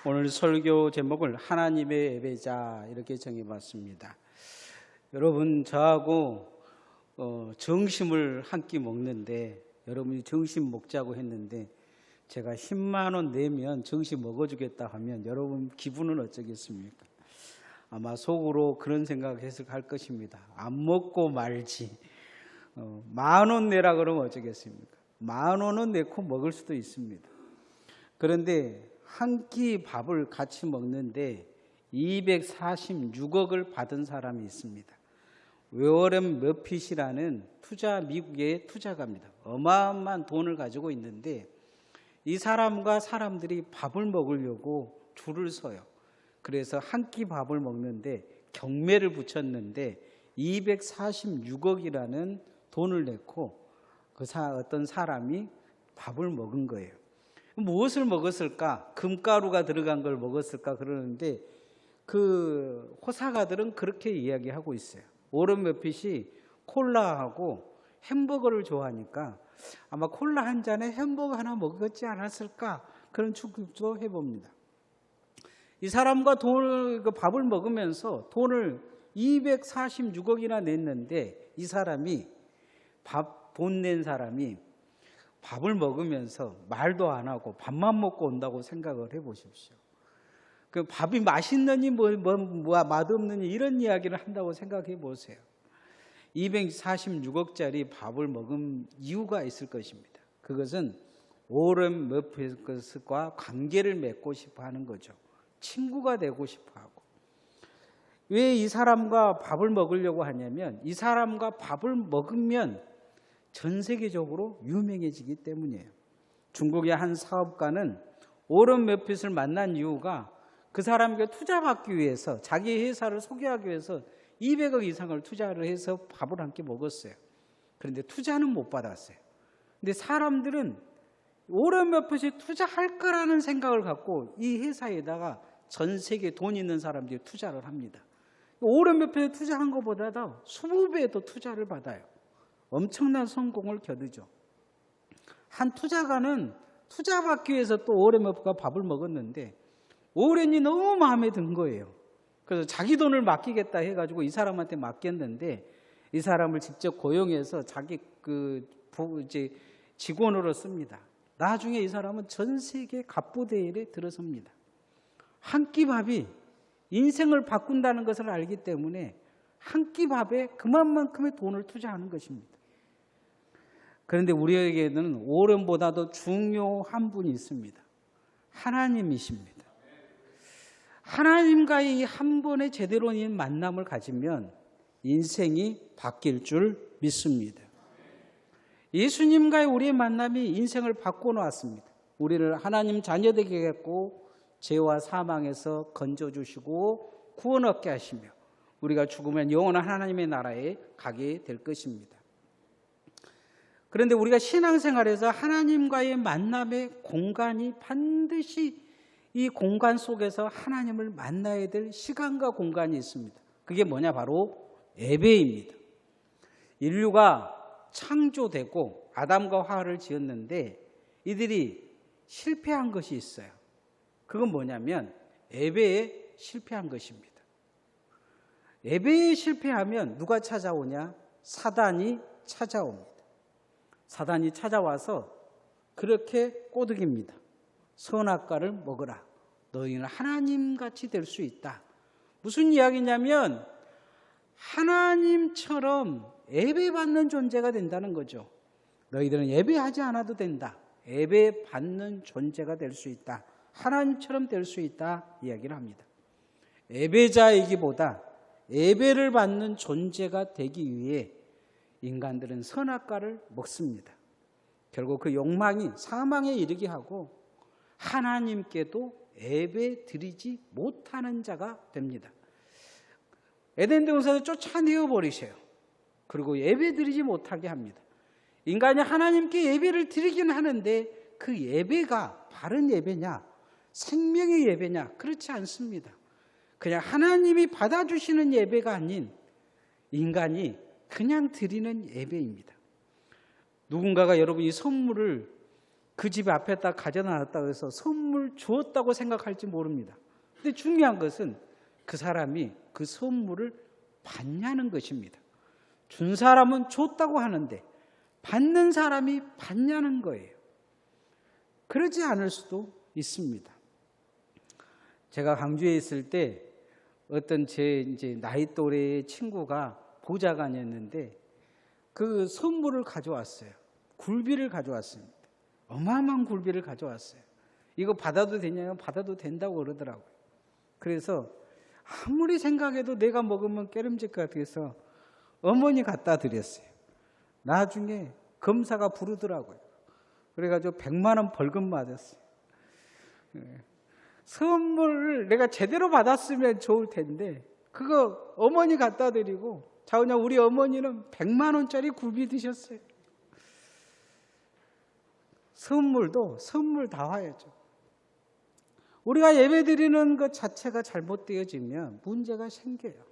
오늘 설교 제목을 하나님의 예배자 이렇게 정해봤습니다. 여러분, 저하고 정심을 한 끼 먹는데, 여러분이 정심 먹자고 했는데 제가 10만 원 내면 정심 먹어주겠다 하면 여러분 기분은 어쩌겠습니까? 아마 속으로 그런 생각을 할 것입니다. 안 먹고 말지. 10,000원 내라 그러면 어쩌겠습니까? 10,000원은 내고 먹을 수도 있습니다. 그런데 한 끼 밥을 같이 먹는데 246억을 받은 사람이 있습니다. 워런 버핏이라는 미국의 투자가입니다. 어마어마한 돈을 가지고 있는데 이 사람과 사람들이 밥을 먹으려고 줄을 서요. 그래서 한 끼 밥을 먹는데 경매를 붙였는데 246억이라는 돈을 내고 어떤 사람이 밥을 먹은 거예요. 무엇을 먹었을까? 금가루가 들어간 걸 먹었을까? 그러는데 그 호사가들은 그렇게 이야기하고 있어요. 워런 버핏이 콜라하고 햄버거를 좋아하니까 아마 콜라 한 잔에 햄버거 하나 먹었지 않았을까? 그런 추측도 해봅니다. 이 사람과 밥을 먹으면서 돈을 246억이나 냈는데 이 사람이 돈 낸 사람이 밥을 먹으면서 말도 안 하고 밥만 먹고 온다고 생각을 해보십시오. 그 밥이 맛있느니 맛없느니 이런 이야기를 한다고 생각해 보세요. 246억짜리 밥을 먹은 이유가 있을 것입니다. 그것은 워런 버핏과 관계를 맺고 싶어 하는 거죠. 친구가 되고 싶어 하고. 왜 이 사람과 밥을 먹으려고 하냐면 이 사람과 밥을 먹으면 전 세계적으로 유명해지기 때문이에요. 중국의 한 사업가는 워런 버핏을 만난 이유가 그 사람에게 투자받기 위해서 자기 회사를 소개하기 위해서 200억 이상을 투자를 해서 밥을 함께 먹었어요. 그런데 투자는 못 받았어요. 근데 사람들은 워런 버핏이 투자할 거라는 생각을 갖고 이 회사에다가 전 세계 돈 있는 사람들이 투자를 합니다. 워런 버핏이 투자한 것보다도 20배 더 투자를 받아요. 엄청난 성공을 거두죠. 한 투자가는 투자받기 위해서 또 워런 버핏과 밥을 먹었는데 워런이 너무 마음에 든 거예요. 그래서 자기 돈을 맡기겠다 해가지고 이 사람한테 맡겼는데 이 사람을 직접 고용해서 자기 직원으로 씁니다. 나중에 이 사람은 전 세계 갑부대열에 들어섭니다. 한 끼 밥이 인생을 바꾼다는 것을 알기 때문에 한 끼 밥에 그만큼의 돈을 투자하는 것입니다. 그런데 우리에게는 워런보다도 중요한 분이 있습니다. 하나님이십니다. 하나님과의 이 한 번의 제대로 된 만남을 가지면 인생이 바뀔 줄 믿습니다. 예수님과의 우리의 만남이 인생을 바꿔놓았습니다. 우리를 하나님 자녀되게 했고 죄와 사망에서 건져주시고 구원 얻게 하시며 우리가 죽으면 영원한 하나님의 나라에 가게 될 것입니다. 그런데 우리가 신앙생활에서 하나님과의 만남의 공간이 반드시 이 공간 속에서 하나님을 만나야 될 시간과 공간이 있습니다. 그게 뭐냐? 바로 예배입니다. 인류가 창조되고 아담과 하와를 지었는데 이들이 실패한 것이 있어요. 그건 뭐냐면 예배에 실패한 것입니다. 예배에 실패하면 누가 찾아오냐? 사단이 찾아옵니다. 사단이 찾아와서 그렇게 꼬드깁니다. 선악과를 먹으라. 너희는 하나님같이 될 수 있다. 무슨 이야기냐면 하나님처럼 예배받는 존재가 된다는 거죠. 너희들은 예배하지 않아도 된다. 예배받는 존재가 될 수 있다. 하나님처럼 될 수 있다. 이야기를 합니다. 예배자이기보다 예배를 받는 존재가 되기 위해 인간들은 선악과를 먹습니다. 결국 그 욕망이 사망에 이르게 하고 하나님께도 예배 드리지 못하는 자가 됩니다. 에덴 동산을 쫓아내어 버리셔요. 그리고 예배 드리지 못하게 합니다. 인간이 하나님께 예배를 드리긴 하는데 그 예배가 바른 예배냐? 생명의 예배냐? 그렇지 않습니다. 그냥 하나님이 받아주시는 예배가 아닌 인간이 그냥 드리는 예배입니다. 누군가가 여러분 이 선물을 그 집 앞에다 가져놨다고 해서 선물 주었다고 생각할지 모릅니다. 근데 중요한 것은 그 사람이 그 선물을 받냐는 것입니다. 준 사람은 줬다고 하는데 받는 사람이 받냐는 거예요. 그러지 않을 수도 있습니다. 제가 강주에 있을 때 어떤 제 이제 나이 또래의 친구가 보좌관이었는데 그 선물을 가져왔어요. 굴비를 가져왔습니다. 어마어마한 굴비를 가져왔어요. 이거 받아도 되냐면 받아도 된다고 그러더라고요. 그래서 아무리 생각해도 내가 먹으면 깨름질 것 같아서 어머니 갖다 드렸어요. 나중에 검사가 부르더라고요. 그래가지고 100만 원 벌금 맞았어요. 선물을 내가 제대로 받았으면 좋을 텐데 그거 어머니 갖다 드리고 자 그냥 우리 어머니는 100만 원짜리 굴비 드셨어요. 선물도 선물다워야죠. 우리가 예배드리는 것 자체가 잘못되어지면 문제가 생겨요.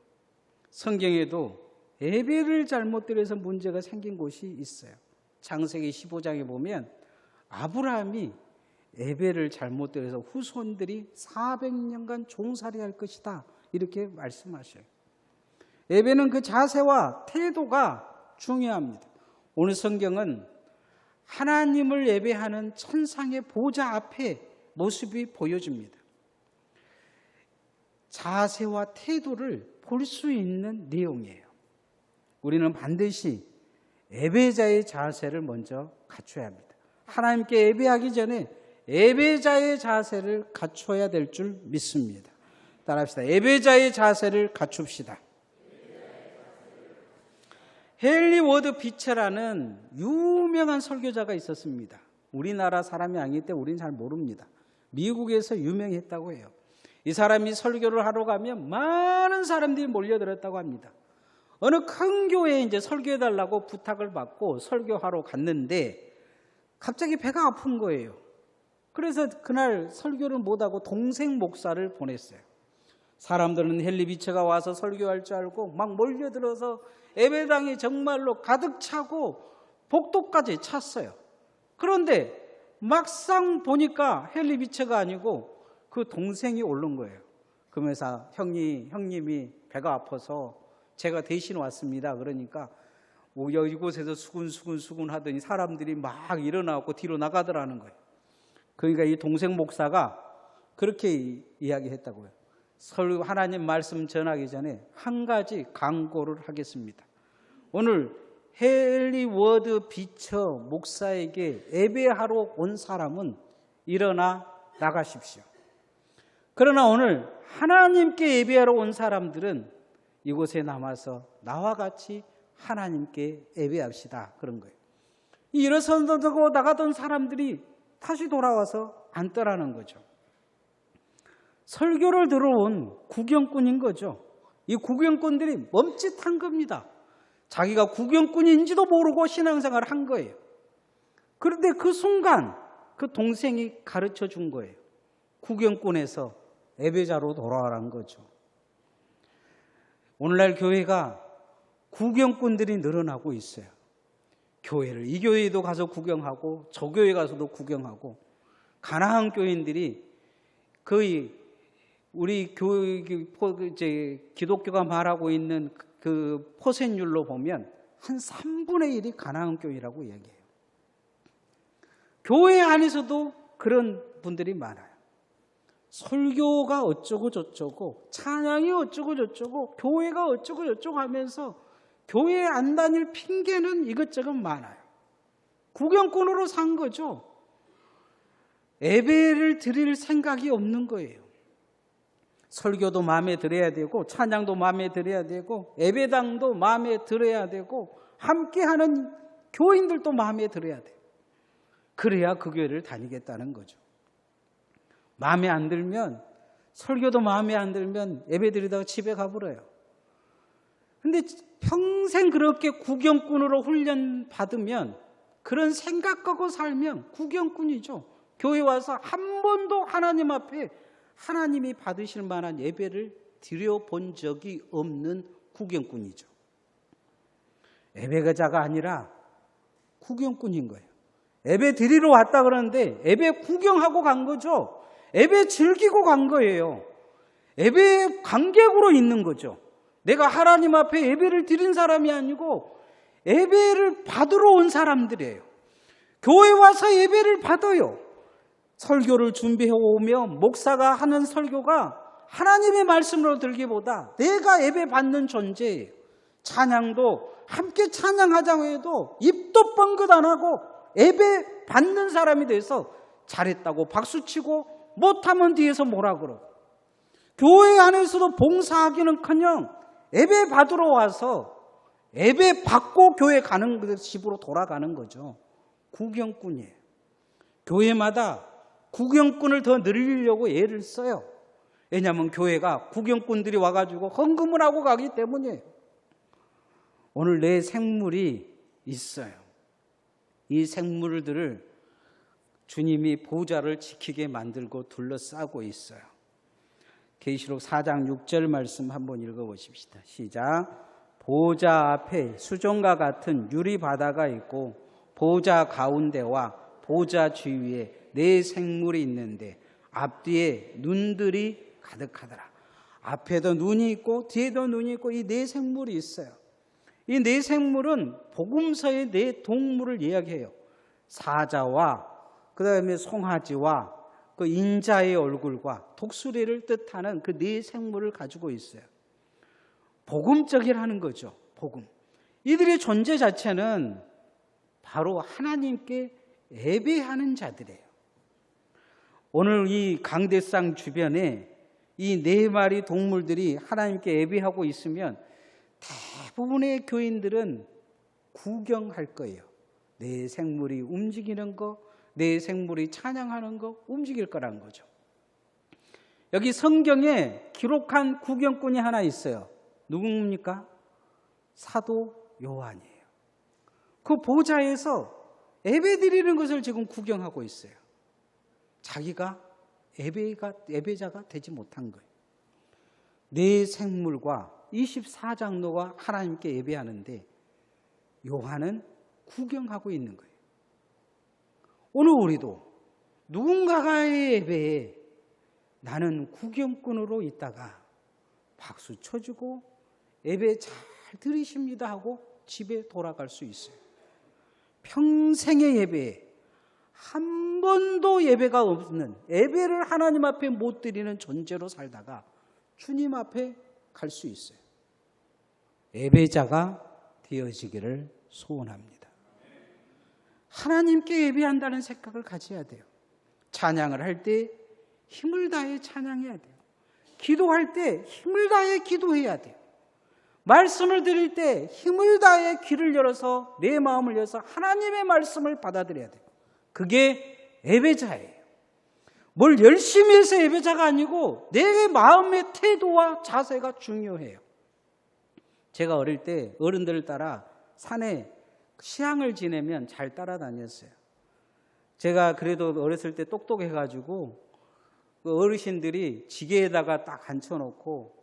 성경에도 예배를 잘못 드려서 문제가 생긴 곳이 있어요. 창세기 15장에 보면 아브라함이 예배를 잘못 드려서 후손들이 400년간 종살이할 것이다 이렇게 말씀하셔요. 예배는 그 자세와 태도가 중요합니다. 오늘 성경은 하나님을 예배하는 천상의 보좌 앞에 모습이 보여집니다. 자세와 태도를 볼 수 있는 내용이에요. 우리는 반드시 예배자의 자세를 먼저 갖춰야 합니다. 하나님께 예배하기 전에 예배자의 자세를 갖춰야 될 줄 믿습니다. 따라합시다. 예배자의 자세를 갖춥시다. 헨리 워드 비처라는 유명한 설교자가 있었습니다. 우리나라 사람이 아니기 때문에 우리는 잘 모릅니다. 미국에서 유명했다고 해요. 이 사람이 설교를 하러 가면 많은 사람들이 몰려들었다고 합니다. 어느 큰 교회에 이제 설교해달라고 부탁을 받고 설교하러 갔는데 갑자기 배가 아픈 거예요. 그래서 그날 설교를 못하고 동생 목사를 보냈어요. 사람들은 헨리 비처가 와서 설교할 줄 알고 막 몰려들어서 예배당이 정말로 가득 차고 복도까지 찼어요. 그런데 막상 보니까 헨리 비처가 아니고 그 동생이 오른 거예요. 그러면서 형님이 배가 아파서 제가 대신 왔습니다. 그러니까 이곳에서 수군수군 하더니 사람들이 막 일어나고 뒤로 나가더라는 거예요. 그러니까 이 동생 목사가 그렇게 이야기했다고요. 하나님 말씀 전하기 전에 한 가지 강구를 하겠습니다. 오늘 헨리 워드 비처 목사에게 예배하러 온 사람은 일어나 나가십시오. 그러나 오늘 하나님께 예배하러 온 사람들은 이곳에 남아서 나와 같이 하나님께 예배합시다. 그런 거예요. 일어서고 나가던 사람들이 다시 돌아와서 앉더라는 거죠. 설교를 들어온 구경꾼인 거죠. 이 구경꾼들이 멈칫한 겁니다. 자기가 구경꾼인지도 모르고 신앙생활을 한 거예요. 그런데 그 순간 그 동생이 가르쳐 준 거예요. 구경꾼에서 예배자로 돌아가라는 거죠. 오늘날 교회가 구경꾼들이 늘어나고 있어요. 교회를 이 교회에도 가서 구경하고 저 교회 가서도 구경하고 가난한 교인들이 거의 우리 기독교가 말하고 있는 그 포센율로 보면 한 3분의 1이 가난한 교회라고 얘기해요. 교회 안에서도 그런 분들이 많아요. 설교가 어쩌고 저쩌고 찬양이 어쩌고 저쩌고 교회가 어쩌고 저쩌고 하면서 교회에 안 다닐 핑계는 이것저것 많아요. 구경꾼으로 산 거죠. 예배를 드릴 생각이 없는 거예요. 설교도 마음에 들어야 되고 찬양도 마음에 들어야 되고 예배당도 마음에 들어야 되고 함께하는 교인들도 마음에 들어야 돼요. 그래야 그 교회를 다니겠다는 거죠. 마음에 안 들면 설교도 마음에 안 들면 예배 드리다가 집에 가버려요. 근데 평생 그렇게 구경꾼으로 훈련 받으면 그런 생각하고 살면 구경꾼이죠. 교회 와서 한 번도 하나님 앞에 하나님이 받으실 만한 예배를 드려본 적이 없는 구경꾼이죠. 예배자가 아니라 구경꾼인 거예요. 예배 드리러 왔다 그러는데 예배 구경하고 간 거죠. 예배 즐기고 간 거예요. 예배 관객으로 있는 거죠. 내가 하나님 앞에 예배를 드린 사람이 아니고 예배를 받으러 온 사람들이에요. 교회 와서 예배를 받아요. 설교를 준비해 오면 목사가 하는 설교가 하나님의 말씀으로 들기보다 내가 예배 받는 존재예요. 찬양도 함께 찬양하자고 해도 입도 뻥긋 안 하고 예배 받는 사람이 돼서 잘했다고 박수치고 못하면 뒤에서 뭐라 그러고, 교회 안에서도 봉사하기는커녕 예배 받으러 와서 예배 받고 교회 가는 집으로 돌아가는 거죠. 구경꾼이에요. 교회마다 구경꾼을 더 늘리려고 애를 써요. 왜냐하면 교회가 구경꾼들이 와가지고 헌금을 하고 가기 때문이에요. 오늘 내 생물이 있어요. 이 생물들을 주님이 보좌를 지키게 만들고 둘러싸고 있어요. 계시록 4장 6절 말씀 한번 읽어보십시다. 시작. 보좌 앞에 수정과 같은 유리 바다가 있고 보좌 가운데와 보좌 주위에 네 생물이 있는데 앞뒤에 눈들이 가득하더라. 앞에도 눈이 있고 뒤에도 눈이 있고 이 네 생물이 있어요. 이 네 생물은 복음서의 네 동물을 이야기해요. 사자와 그 다음에 송아지와 그 인자의 얼굴과 독수리를 뜻하는 그 네 생물을 가지고 있어요. 복음적이라는 거죠. 복음. 이들의 존재 자체는 바로 하나님께 예배하는 자들이에요. 오늘 이 강대상 주변에 이 네 마리 동물들이 하나님께 예배하고 있으면 대부분의 교인들은 구경할 거예요. 내 생물이 움직이는 거, 내 생물이 찬양하는 거, 움직일 거라는 거죠. 여기 성경에 기록한 구경꾼이 하나 있어요. 누굽니까? 사도 요한이에요. 그 보좌에서 예배 드리는 것을 지금 구경하고 있어요. 자기가 예배자가 되지 못한 거예요. 네 생물과 24장로가 하나님께 예배하는데 요한은 구경하고 있는 거예요. 오늘 우리도 누군가의 예배에 나는 구경꾼으로 있다가 박수 쳐주고 예배 잘 들으십니다 하고 집에 돌아갈 수 있어요. 평생의 예배에 한 번도 예배가 없는, 예배를 하나님 앞에 못 드리는 존재로 살다가 주님 앞에 갈 수 있어요. 예배자가 되어지기를 소원합니다. 하나님께 예배한다는 생각을 가져야 돼요. 찬양을 할 때 힘을 다해 찬양해야 돼요. 기도할 때 힘을 다해 기도해야 돼요. 말씀을 드릴 때 힘을 다해 귀를 열어서 내 마음을 열어서 하나님의 말씀을 받아들여야 돼요. 그게 예배자예요. 뭘 열심히 해서 예배자가 아니고 내 마음의 태도와 자세가 중요해요. 제가 어릴 때 어른들을 따라 산에 시향을 지내면 잘 따라다녔어요. 제가 그래도 어렸을 때 똑똑해가지고 그 어르신들이 지게에다가 딱 앉혀놓고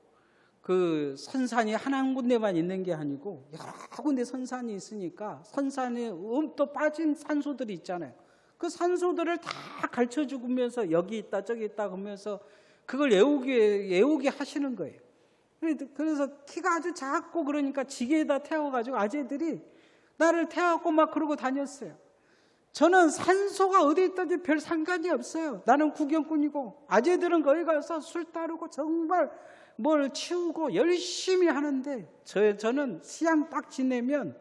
그 선산이 한 군데만 있는 게 아니고 여러 군데 선산이 있으니까 선산에 또 빠진 산소들이 있잖아요. 그 산소들을 다 가르쳐주면서 여기 있다 저기 있다 하면서 그걸 외우게 하시는 거예요. 그래서 키가 아주 작고 그러니까 지게에다 태워가지고 아재들이 나를 태워갖고 막 그러고 다녔어요. 저는 산소가 어디 있든지 별 상관이 없어요. 나는 구경꾼이고 아재들은 거기 가서 술 따르고 정말 뭘 치우고 열심히 하는데 저는 시향 딱 지내면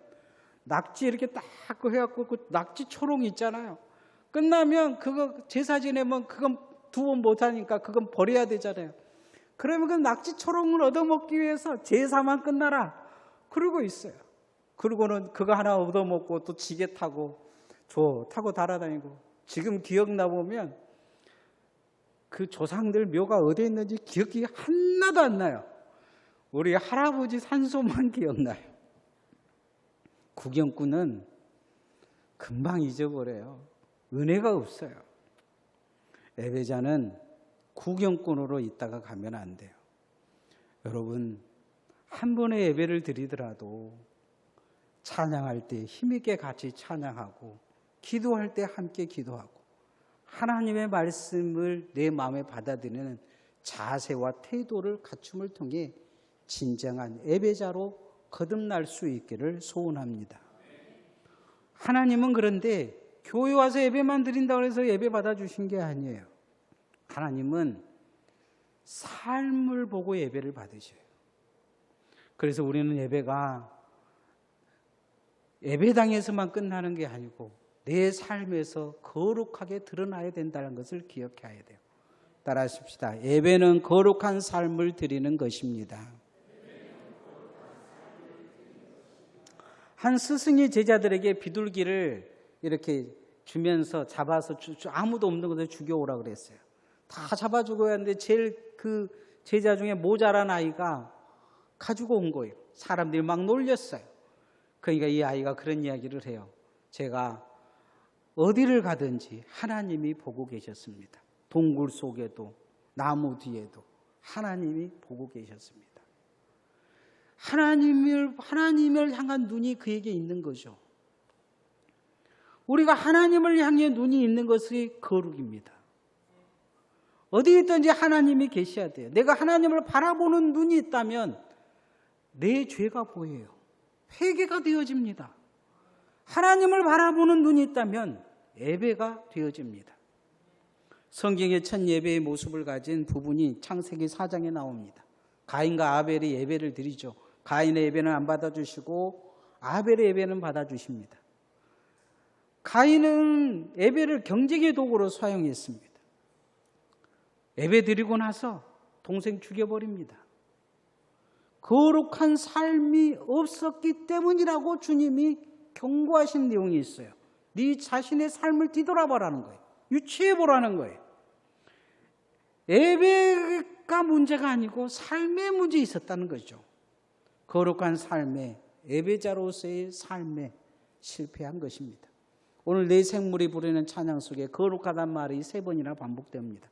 낙지 이렇게 딱 해갖고 그 낙지 초롱 있잖아요. 끝나면 그거 제사 지내면 그건 두 번 못하니까 그건 버려야 되잖아요. 그러면 그 낙지 초롱을 얻어먹기 위해서 제사만 끝나라 그러고 있어요. 그러고는 그거 하나 얻어먹고 또 지게 타고 타고 달아다니고. 지금 기억나 보면 그 조상들 묘가 어디에 있는지 기억이 하나도 안 나요. 우리 할아버지 산소만 기억나요. 구경꾼은 금방 잊어버려요. 은혜가 없어요. 예배자는 구경꾼으로 있다가 가면 안 돼요. 여러분, 한 번의 예배를 드리더라도 찬양할 때 힘있게 같이 찬양하고 기도할 때 함께 기도하고 하나님의 말씀을 내 마음에 받아들이는 자세와 태도를 갖춤을 통해 진정한 예배자로 거듭날 수 있기를 소원합니다. 하나님은 그런데 교회 와서 예배만 드린다고 해서 예배 받아주신 게 아니에요. 하나님은 삶을 보고 예배를 받으셔요. 그래서 우리는 예배가 예배당에서만 끝나는 게 아니고 내 삶에서 거룩하게 드러나야 된다는 것을 기억해야 돼요. 따라하십시다. 예배는 거룩한 삶을 드리는 것입니다. 한 스승이 제자들에게 비둘기를 이렇게 주면서 잡아서 아무도 없는 곳에 죽여오라 그랬어요. 다 잡아주고 했는데 제일 그 제자 중에 모자란 아이가 가지고 온 거예요. 사람들이 막 놀렸어요. 그러니까 이 아이가 그런 이야기를 해요. 제가 어디를 가든지 하나님이 보고 계셨습니다. 동굴 속에도 나무 뒤에도 하나님이 보고 계셨습니다. 하나님을 향한 눈이 그에게 있는 거죠. 우리가 하나님을 향해 눈이 있는 것이 거룩입니다. 어디 있든지 하나님이 계셔야 돼요. 내가 하나님을 바라보는 눈이 있다면 내 죄가 보여요. 회개가 되어집니다. 하나님을 바라보는 눈이 있다면 예배가 되어집니다. 성경의 첫 예배의 모습을 가진 부분이 창세기 4장에 나옵니다. 가인과 아벨이 예배를 드리죠. 가인의 예배는 안 받아주시고 아벨의 예배는 받아주십니다. 가인은 예배를 경쟁의 도구로 사용했습니다. 예배 드리고 나서 동생 죽여버립니다. 거룩한 삶이 없었기 때문이라고 주님이 경고하신 내용이 있어요. 네 자신의 삶을 뒤돌아보라는 거예요. 유추해보라는 거예요. 예배가 문제가 아니고 삶의 문제 있었다는 거죠. 거룩한 삶에 예배자로서의 삶에 실패한 것입니다. 오늘 내 생물이 부르는 찬양 속에 거룩하다는 말이 3번이나 반복됩니다.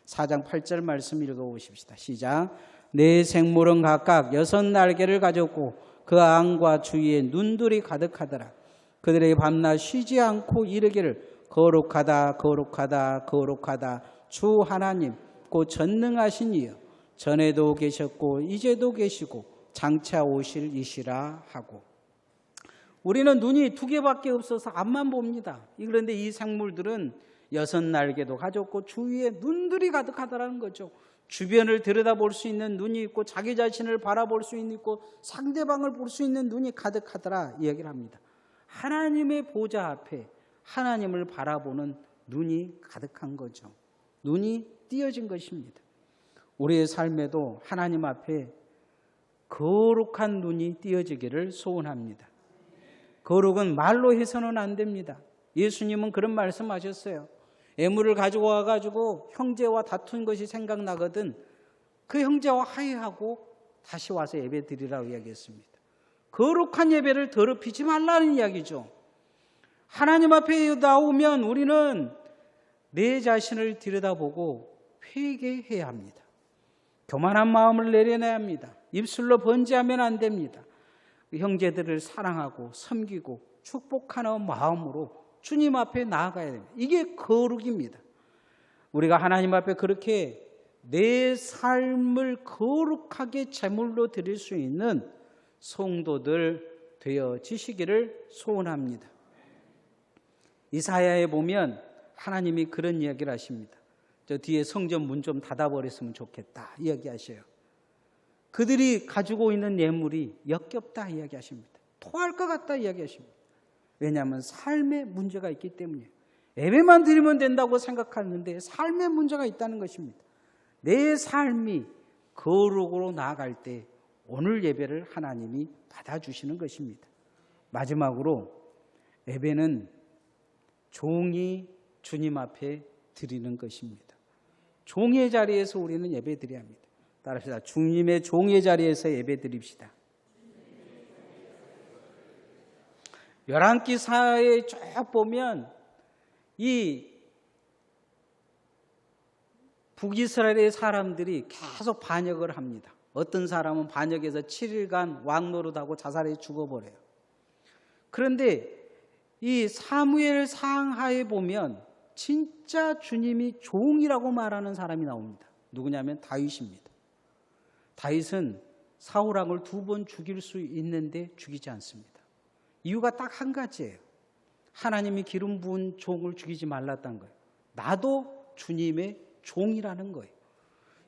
4장 8절 말씀 읽어보십시다. 시작. 내 생물은 각각 6날개를 가졌고 그 안과 주위에 눈들이 가득하더라. 그들에게 밤낮 쉬지 않고 이르기를 거룩하다 거룩하다 거룩하다 주 하나님 곧 전능하신 이여 전에도 계셨고 이제도 계시고 장차 오실 이시라 하고. 우리는 눈이 2개밖에 없어서 앞만 봅니다. 그런데 이 생물들은 6날개도 가졌고 주위에 눈들이 가득하다는 거죠. 주변을 들여다볼 수 있는 눈이 있고 자기 자신을 바라볼 수 있고 상대방을 볼 수 있는 눈이 가득하더라 이야기를 합니다. 하나님의 보좌 앞에 하나님을 바라보는 눈이 가득한 거죠. 눈이 띄어진 것입니다. 우리의 삶에도 하나님 앞에 거룩한 눈이 띄어지기를 소원합니다. 거룩은 말로 해서는 안 됩니다. 예수님은 그런 말씀하셨어요. 애물을 가지고 와가지고 형제와 다툰 것이 생각나거든 그 형제와 화해하고 다시 와서 예배 드리라고 이야기했습니다. 거룩한 예배를 더럽히지 말라는 이야기죠. 하나님 앞에 나오면 우리는 내 자신을 들여다보고 회개해야 합니다. 교만한 마음을 내려내야 합니다. 입술로 번제하면 안 됩니다. 형제들을 사랑하고 섬기고 축복하는 마음으로 주님 앞에 나아가야 됩니다. 이게 거룩입니다. 우리가 하나님 앞에 그렇게 내 삶을 거룩하게 제물로 드릴 수 있는 성도들 되어지시기를 소원합니다. 이사야에 보면 하나님이 그런 이야기를 하십니다. 저 뒤에 성전 문 좀 닫아버렸으면 좋겠다 이야기하셔요. 그들이 가지고 있는 예물이 역겹다 이야기하십니다. 토할 것 같다 이야기하십니다. 왜냐하면 삶에 문제가 있기 때문이에요. 예배만 드리면 된다고 생각하는데 삶에 문제가 있다는 것입니다. 내 삶이 거룩으로 나아갈 때 오늘 예배를 하나님이 받아주시는 것입니다. 마지막으로 예배는 종이 주님 앞에 드리는 것입니다. 종의 자리에서 우리는 예배 드려야 합니다. 따라합시다. 주님의 종의 자리에서 예배 드립시다. 열왕기사에 쭉 보면 이 북이스라엘의 사람들이 계속 반역을 합니다. 어떤 사람은 반역해서 7일간 왕노릇하고 자살해 죽어버려요. 그런데 이 사무엘 상하에 보면 진짜 주님이 종이라고 말하는 사람이 나옵니다. 누구냐면 다윗입니다. 다윗은 사울 왕을 2번 죽일 수 있는데 죽이지 않습니다. 이유가 딱 한 가지예요. 하나님이 기름 부은 종을 죽이지 말랐다는 거예요. 나도 주님의 종이라는 거예요.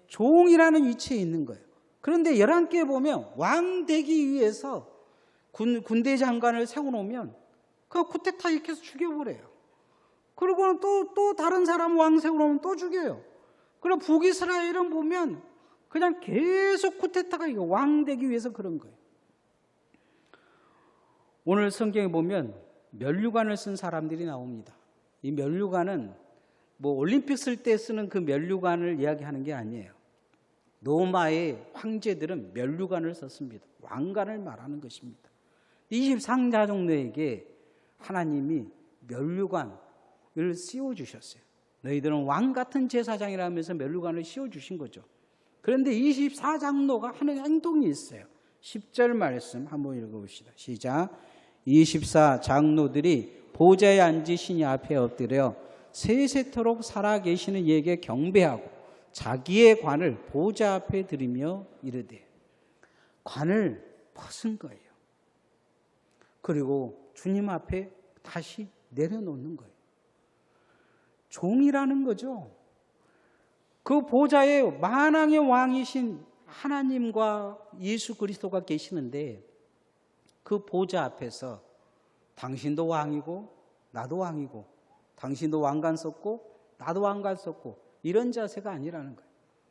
종이라는 위치에 있는 거예요. 그런데 11개에 보면 왕 되기 위해서 군대 장관을 세워놓으면 그 쿠데타 일으켜서 죽여버려요. 그리고 또 다른 사람 왕 세워놓으면 또 죽여요. 그리고 북이스라엘은 보면 그냥 계속 쿠데타가 왕 되기 위해서 그런 거예요. 오늘 성경에 보면 면류관을 쓴 사람들이 나옵니다. 이 면류관은 뭐 올림픽 쓸 때 쓰는 그 면류관을 이야기하는 게 아니에요. 로마의 황제들은 면류관을 썼습니다. 왕관을 말하는 것입니다. 23자족노에게 하나님이 면류관을 씌워주셨어요. 너희들은 왕 같은 제사장이라면서 면류관을 씌워주신 거죠. 그런데 24장로가 하는 행동이 있어요. 10절 말씀 한번 읽어봅시다. 시작. 24장로들이 보좌에 앉으신 앞에 엎드려 세세토록 살아계시는 이에게 경배하고 자기의 관을 보좌 앞에 들이며 이르되, 관을 벗은 거예요. 그리고 주님 앞에 다시 내려놓는 거예요. 종이라는 거죠. 그 보좌에 만왕의 왕이신 하나님과 예수 그리스도가 계시는데 그 보좌 앞에서 당신도 왕이고 나도 왕이고, 당신도 왕관 썼고 나도 왕관 썼고, 이런 자세가 아니라는 거예요.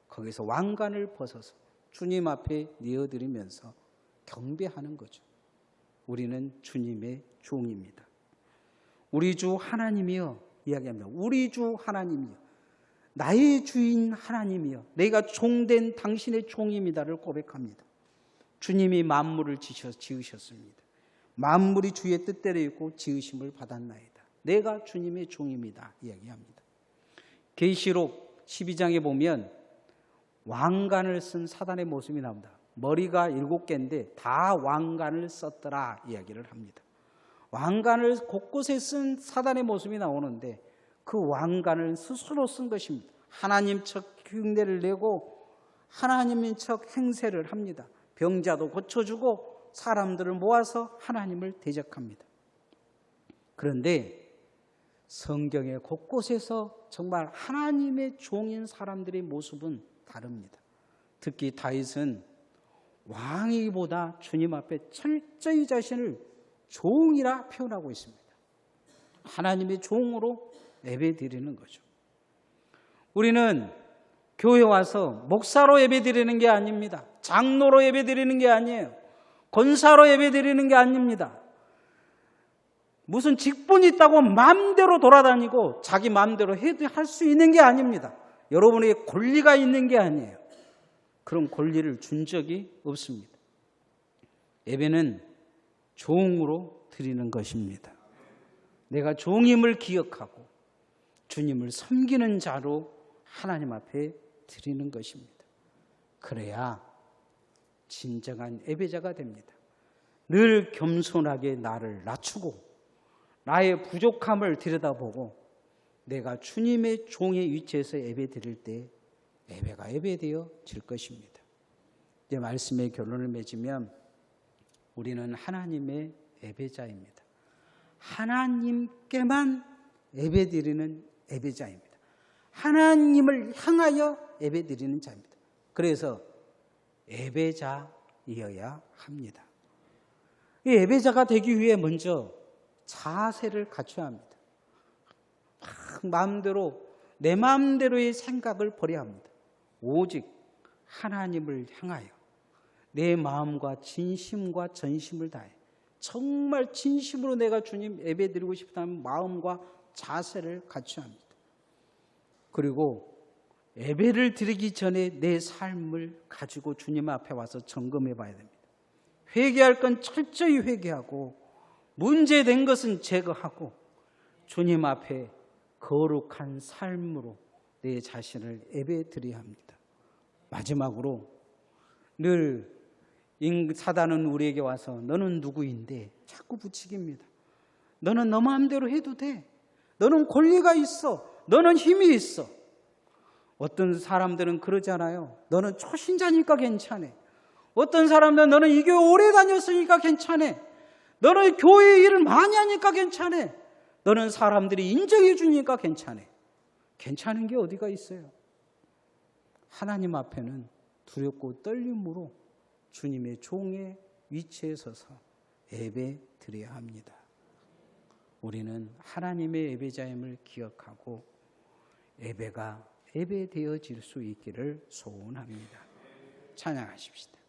거기서 왕관을 벗어서 주님 앞에 내어드리면서 경배하는 거죠. 우리는 주님의 종입니다. 우리 주 하나님이여 이야기합니다. 우리 주 하나님이여, 나의 주인 하나님이여, 내가 종된 당신의 종입니다를 고백합니다. 주님이 만물을 지으셨습니다. 만물이 주의 뜻대로 있고 지으심을 받았나이다. 내가 주님의 종입니다 이야기합니다. 계시록 12장에 보면 왕관을 쓴 사단의 모습이 나옵니다. 머리가 7개인데 다 왕관을 썼더라 이야기를 합니다. 왕관을 곳곳에 쓴 사단의 모습이 나오는데 그 왕관을 스스로 쓴 것입니다. 하나님 척 흉내를 내고 하나님인 척 행세를 합니다. 병자도 고쳐주고 사람들을 모아서 하나님을 대적합니다. 그런데 성경의 곳곳에서 정말 하나님의 종인 사람들의 모습은 다릅니다. 특히 다윗은 왕이보다 주님 앞에 철저히 자신을 종이라 표현하고 있습니다. 하나님의 종으로 예배드리는 거죠. 우리는 교회 와서 목사로 예배드리는 게 아닙니다. 장로로 예배드리는 게 아니에요. 권사로 예배드리는 게 아닙니다. 무슨 직분이 있다고 마음대로 돌아다니고 자기 마음대로 해도 할 수 있는 게 아닙니다. 여러분에게 권리가 있는 게 아니에요. 그런 권리를 준 적이 없습니다. 예배는 종으로 드리는 것입니다. 내가 종임을 기억하고 주님을 섬기는 자로 하나님 앞에 드리는 것입니다. 그래야 진정한 예배자가 됩니다. 늘 겸손하게 나를 낮추고 나의 부족함을 들여다보고 내가 주님의 종의 위치에서 예배 드릴 때 예배가 예배되어질 것입니다. 이제 말씀의 결론을 맺으면 우리는 하나님의 예배자입니다. 하나님께만 예배드리는 예배자입니다. 하나님을 향하여 예배드리는 자입니다. 그래서 예배자이어야 합니다. 이 예배자가 되기 위해 먼저 자세를 갖춰야 합니다. 내 마음대로의 생각을 버려야 합니다. 오직 하나님을 향하여 내 마음과 진심과 전심을 다해 정말 진심으로 내가 주님 예배드리고 싶다는 마음과 자세를 갖춰야 합니다. 그리고 예배를 드리기 전에 내 삶을 가지고 주님 앞에 와서 점검해 봐야 됩니다. 회개할 건 철저히 회개하고 문제된 것은 제거하고 주님 앞에 거룩한 삶으로 내 자신을 예배 드려야 합니다. 마지막으로 늘 사단은 우리에게 와서 너는 누구인데 자꾸 부추깁니다. 너는 너 마음대로 해도 돼. 너는 권리가 있어. 너는 힘이 있어. 어떤 사람들은 그러잖아요. 너는 초신자니까 괜찮아. 어떤 사람들은 너는 이 교회 오래 다녔으니까 괜찮아. 너는 교회 일을 많이 하니까 괜찮아. 너는 사람들이 인정해 주니까 괜찮아. 괜찮은 게 어디가 있어요? 하나님 앞에는 두렵고 떨림으로 주님의 종의 위치에 서서 예배 드려야 합니다. 우리는 하나님의 예배자임을 기억하고 예배가 예배되어질 수 있기를 소원합니다. 찬양하십시다.